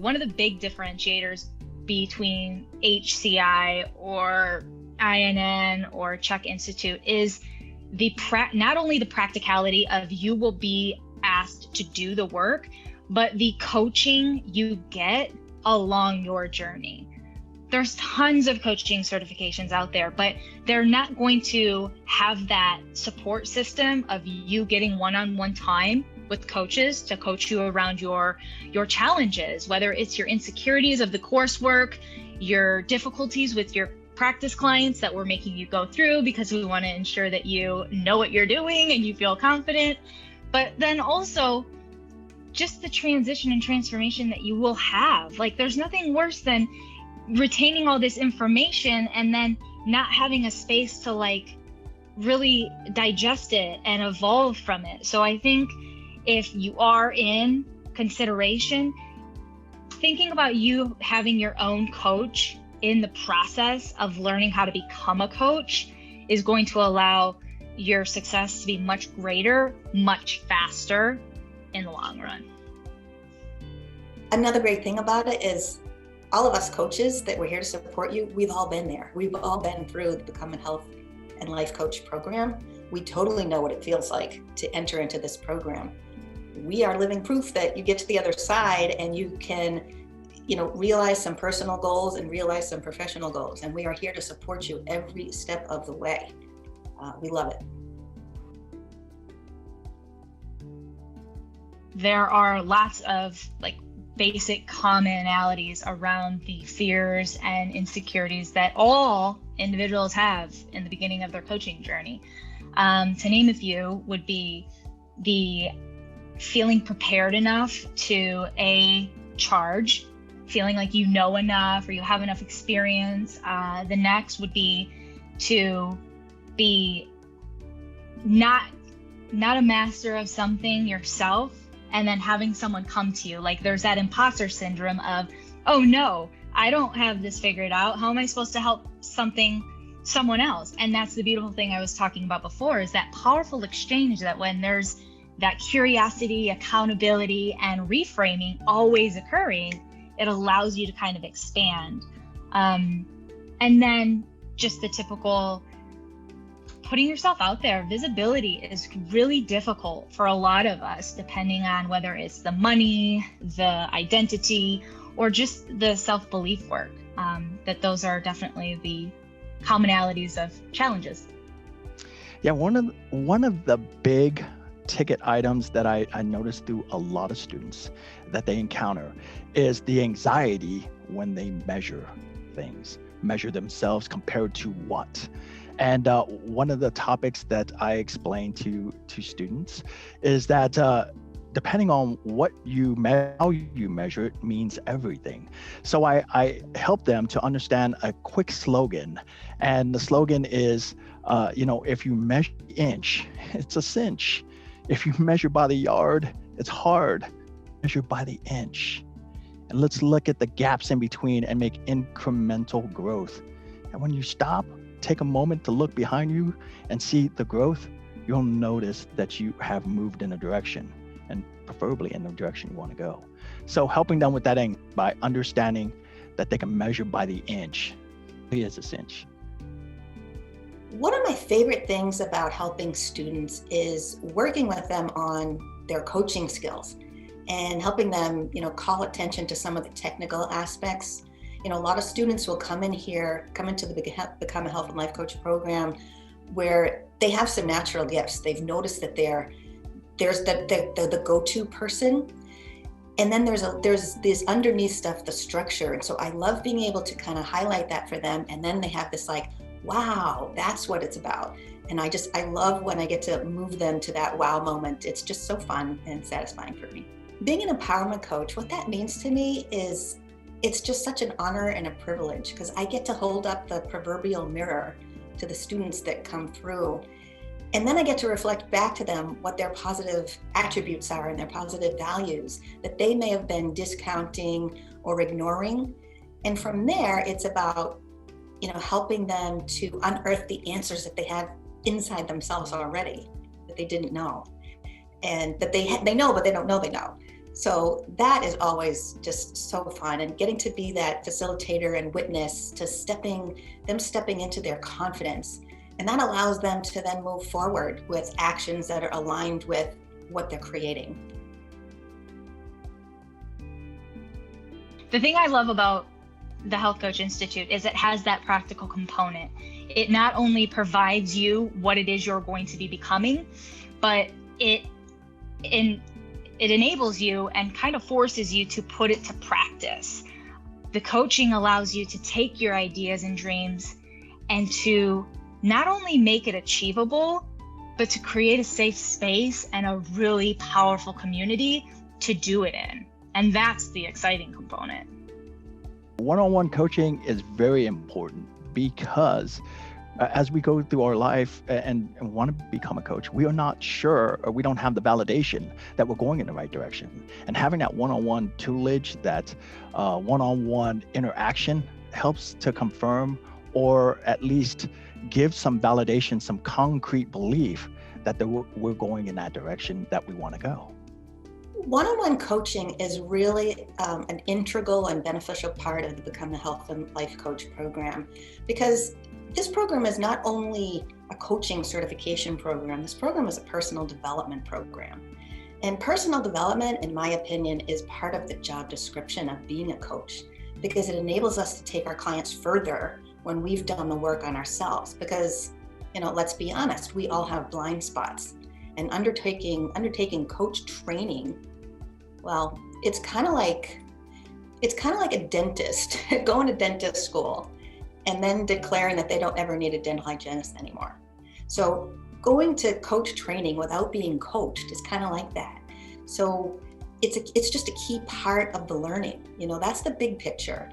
one of the big differentiators between HCI or INN or Czech Institute is not only the practicality of you will be asked to do the work, but the coaching you get along your journey. There's tons of coaching certifications out there, but they're not going to have that support system of you getting one-on-one time with coaches to coach you around your challenges, whether it's your insecurities of the coursework, your difficulties with your practice clients that we're making you go through because we want to ensure that you know what you're doing and you feel confident, but then also just the transition and transformation that you will have. Like, there's nothing worse than retaining all this information and then not having a space to like really digest it and evolve from it. So I think if you are in consideration, thinking about you having your own coach in the process of learning how to become a coach is going to allow your success to be much greater, much faster in the long run. Another great thing about it is all of us coaches that we're here to support you, we've all been there. We've all been through the Become a Health and Life Coach program. We totally know what it feels like to enter into this program. We are living proof that you get to the other side and you can, realize some personal goals and realize some professional goals. And we are here to support you every step of the way. We love it. There are lots of basic commonalities around the fears and insecurities that all individuals have in the beginning of their coaching journey. To name a few would be the feeling prepared enough to charge, feeling like you know enough or you have enough experience. The next would be to be not a master of something yourself, and then having someone come to you. Like, there's that imposter syndrome of, oh no, I don't have this figured out. How am I supposed to help someone else? And that's the beautiful thing I was talking about before, is that powerful exchange, that when there's that curiosity, accountability, and reframing always occurring, it allows you to kind of expand. And then just the typical putting yourself out there. Visibility is really difficult for a lot of us, depending on whether it's the money, the identity, or just the self-belief work. That those are definitely the commonalities of challenges. Yeah, one of the big ticket items that I noticed through a lot of students that they encounter is the anxiety when they measure things, measure themselves compared to what. And one of the topics that I explain to students is that depending on how you measure it means everything. So I help them to understand a quick slogan, and the slogan is, if you measure the inch, it's a cinch. If you measure by the yard, it's hard. Measure by the inch. And let's look at the gaps in between and make incremental growth. And when you stop, take a moment to look behind you and see the growth, you'll notice that you have moved in a direction, and preferably in the direction you want to go. So helping them with that by understanding that they can measure by the inch. Here's a cinch. One of my favorite things about helping students is working with them on their coaching skills and helping them, call attention to some of the technical aspects. A lot of students will come into the Become a Health and Life Coach program where they have some natural gifts. They've noticed that they're the go-to person. And then there's this underneath stuff, the structure. And so I love being able to kind of highlight that for them. And then they have this wow, that's what it's about. And I love when I get to move them to that wow moment. It's just so fun and satisfying for me. Being an empowerment coach, what that means to me is it's just such an honor and a privilege, because I get to hold up the proverbial mirror to the students that come through. And then I get to reflect back to them what their positive attributes are and their positive values that they may have been discounting or ignoring. And from there, it's about, helping them to unearth the answers that they have inside themselves already that they didn't know. And that they know, but they don't know they know. So that is always just so fun, and getting to be that facilitator and witness to stepping into their confidence. And that allows them to then move forward with actions that are aligned with what they're creating. The thing I love about the Health Coach Institute is it has that practical component. It not only provides you what it is you're going to be becoming, but it enables you and kind of forces you to put it to practice. The coaching allows you to take your ideas and dreams and to not only make it achievable, but to create a safe space and a really powerful community to do it in. And that's the exciting component. One-on-one coaching is very important because as we go through our life and want to become a coach, we are not sure, or we don't have the validation that we're going in the right direction. And having that one-on-one tutelage, that one-on-one interaction helps to confirm, or at least give some validation, some concrete belief that we're going in that direction that we want to go. One-on-one coaching is really an integral and beneficial part of the Become a Health and Life Coach program, because this program is not only a coaching certification program, this program is a personal development program. And personal development, in my opinion, is part of the job description of being a coach, because it enables us to take our clients further when we've done the work on ourselves. Because, let's be honest, we all have blind spots. And undertaking coach training, well, it's kind of like a dentist going to dentist school and then declaring that they don't ever need a dental hygienist anymore. So going to coach training without being coached is kind of like that. So it's just a key part of the learning. That's the big picture.